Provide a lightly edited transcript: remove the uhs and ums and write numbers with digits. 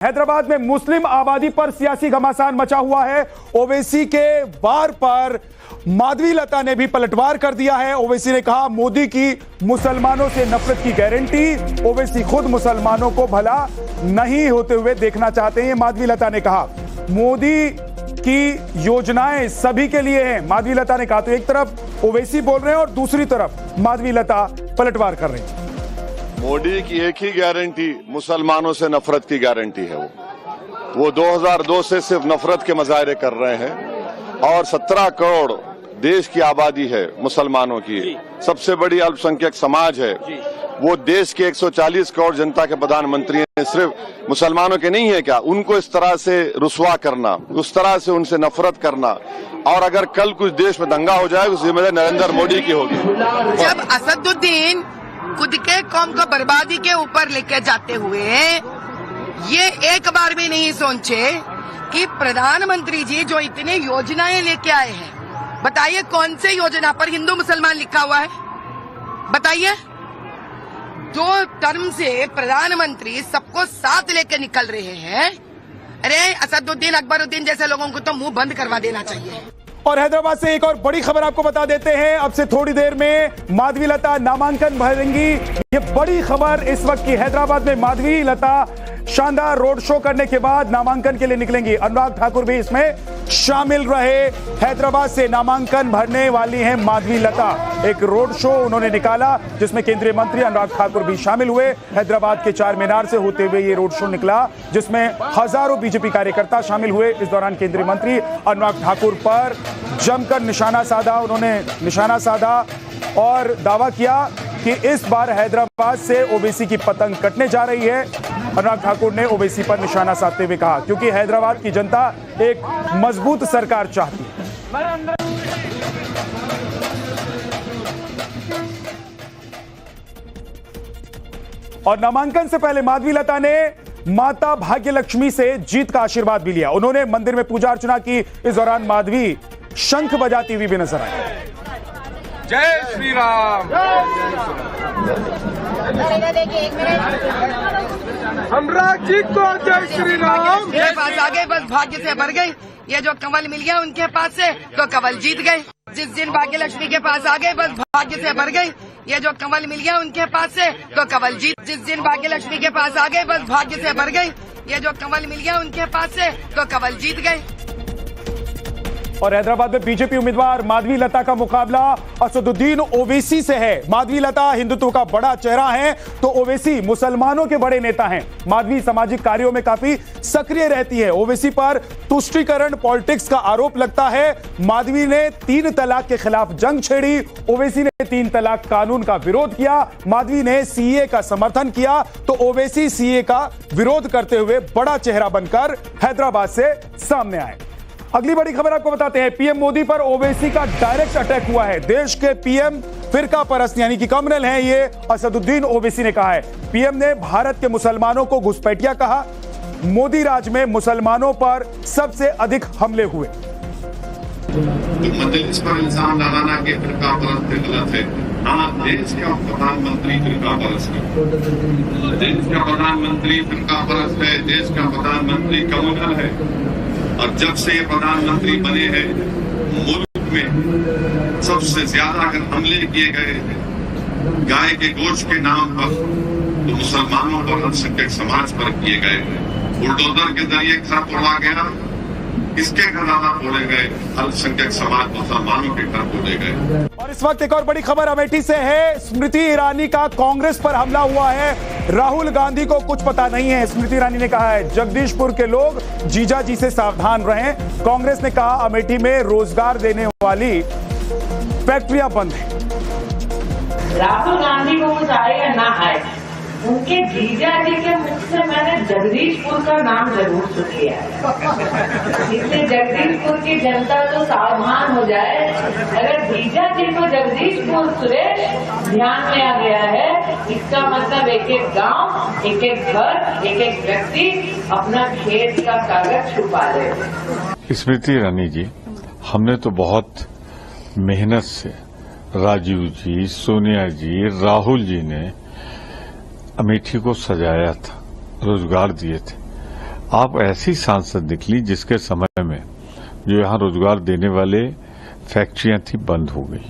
हैदराबाद में मुस्लिम आबादी पर सियासी घमासान मचा हुआ है। ओवैसी के वार पर माधवी लता ने भी पलटवार कर दिया है। ओवैसी ने कहा मोदी की मुसलमानों से नफरत की गारंटी। ओवैसी खुद मुसलमानों को भला नहीं होते हुए देखना चाहते हैं, माधवी लता ने कहा। मोदी की योजनाएं सभी के लिए हैं, माधवी लता ने कहा। तो एक तरफ ओवैसी बोल रहे हैं और दूसरी तरफ माधवी लता पलटवार कर रही हैं। मोदी की एक ही गारंटी मुसलमानों से नफरत की गारंटी है। वो 2002 से सिर्फ नफरत के मुजाहरे कर रहे हैं और 17 करोड़ देश की आबादी है मुसलमानों की, सबसे बड़ी अल्पसंख्यक समाज है। वो देश के 140 करोड़ जनता के प्रधानमंत्री हैं, सिर्फ मुसलमानों के नहीं है क्या? उनको इस तरह से रुसवा करना, उस तरह से उनसे नफरत करना, और अगर कल कुछ देश में दंगा हो जाए तो जिम्मेदारी नरेंद्र मोदी की होगी। जब असदुद्दीन खुद के कौम को बर्बादी के ऊपर लेके जाते हुए ये एक बार भी नहीं सोचे कि प्रधानमंत्री जी जो इतनी योजनाएं लेके आए हैं, बताइए कौन से योजना पर हिंदू मुसलमान लिखा हुआ है? बताइए। 2 टर्म से प्रधानमंत्री सबको साथ लेके निकल रहे हैं। अरे असदुद्दीन अकबरुद्दीन जैसे लोगों को तो मुंह बंद करवा देना चाहिए। और हैदराबाद से एक और बड़ी खबर आपको बता देते हैं। अब से थोड़ी देर में माधवी लता नामांकन भरेंगी। ये बड़ी खबर इस वक्त की। हैदराबाद में माधवी लता शानदार रोड शो करने के बाद नामांकन के लिए निकलेंगी। अनुराग ठाकुर भी इसमें शामिल रहे। हैदराबाद से नामांकन भरने वाली हैं माधवी लता। एक रोड शो उन्होंने निकाला जिसमें केंद्रीय मंत्री अनुराग ठाकुर भी शामिल हुए। हैदराबाद के चार मीनार से होते हुए ये रोड शो निकला जिसमें हजारों बीजेपी कार्यकर्ता शामिल हुए। इस दौरान केंद्रीय मंत्री अनुराग ठाकुर पर जमकर निशाना साधा। उन्होंने निशाना साधा और दावा किया कि इस बार हैदराबाद से ओवैसी की पतंग कटने जा रही है। अनुराग ठाकुर ने ओवैसी पर निशाना साधते हुए कहा क्योंकि हैदराबाद की जनता एक मजबूत सरकार चाहती है। और नामांकन से पहले माधवी लता ने माता भाग्यलक्ष्मी से जीत का आशीर्वाद भी लिया। उन्होंने मंदिर में पूजा अर्चना की। इस दौरान माधवी शंख बजाती हुई भी नजर आई। जय श्री राम। अनुराग जी को जय श्री राम। के पास आ गए, बस भाग्य से भर गई। ये जो कंवल मिल गया उनके पास से तो कंवल जीत गए। जिस दिन भाग्यलक्ष्मी के पास आ गए, बस भाग्य से भर गई। ये जो कंवल मिल गया उनके पास से तो कंवल जीत। जिस दिन भाग्यलक्ष्मी के पास आ गए, बस भाग्य से भर गई। ये जो कंवल मिल गया उनके पास से तो कंवल जीत गए। और हैदराबाद में बीजेपी उम्मीदवार माधवी लता का मुकाबला असदुद्दीन ओवैसी से है। माधवी लता हिंदुत्व का बड़ा चेहरा है तो ओवैसी मुसलमानों के बड़े नेता हैं। माधवी सामाजिक कार्यों में काफी सक्रिय रहती है। ओवैसी पर तुष्टीकरण पॉलिटिक्स का आरोप लगता है। माधवी ने 3 तलाक के खिलाफ जंग छेड़ी। ओवैसी ने 3 तलाक कानून का विरोध किया। माधवी ने सीए का समर्थन किया तो ओवैसी सीए का विरोध करते हुए बड़ा चेहरा बनकर हैदराबाद से सामने आए। अगली बड़ी खबर आपको बताते हैं। पीएम मोदी पर ओवैसी का डायरेक्ट अटैक हुआ है। देश के पीएम फिरका परस्त यानी कि कम्युनल हैं ये असदुद्दीन ओवैसी ने कहा है। पीएम ने भारत के मुसलमानों को घुसपैठिया कहा। मोदी राज में मुसलमानों पर सबसे अधिक हमले हुए। इस पर इल्जाम लगाना कि फिरका परस्त गलत है। हाँ, देश का प्रधानमंत्री फिरका परस्त है। देश का प्रधानमंत्री फिरका परस्त है। देश का प्रधानमंत्री कम्युनल है। और जब से ये प्रधानमंत्री बने हैं, मुल्क में सबसे ज्यादा अगर हमले किए गए गाय के गोश्त के नाम पर तो मुसलमानों और अल्पसंख्यक समाज पर किए गए। बुलडोजर के जरिए घर तोड़ा गया, किसके घर ज्यादा तोड़े गए? अल्पसंख्यक समाज मुसलमानों के घर तोड़े गए। और इस वक्त एक और बड़ी खबर अमेठी से है। स्मृति ईरानी का कांग्रेस पर हमला हुआ है। राहुल गांधी को कुछ पता नहीं है, स्मृति ईरानी ने कहा है। जगदीशपुर के लोग जीजा जी से सावधान रहें। कांग्रेस ने कहा अमेठी में रोजगार देने वाली फैक्ट्रियां बंद है। राहुल गांधी को कुछ आए या ना आए, उनके जीजा जी के मुख से मैंने जगदीशपुर का नाम जरूर सुन लिया है। इसलिए जगदीशपुर की जनता तो सावधान हो जाए। अगर जीजा जी को जगदीशपुर सुरेश ध्यान में आ गया है, इसका मतलब एक एक गांव, एक एक घर, एक एक व्यक्ति अपना खेत का कागज छुपा ले। स्मृति ईरानी जी, हमने तो बहुत मेहनत से राजीव जी, सोनिया जी, राहुल जी ने अमेठी को सजाया था, रोजगार दिए थे। आप ऐसी सांसद निकली जिसके समय में जो यहाँ रोजगार देने वाले फैक्ट्रियां थी बंद हो गई।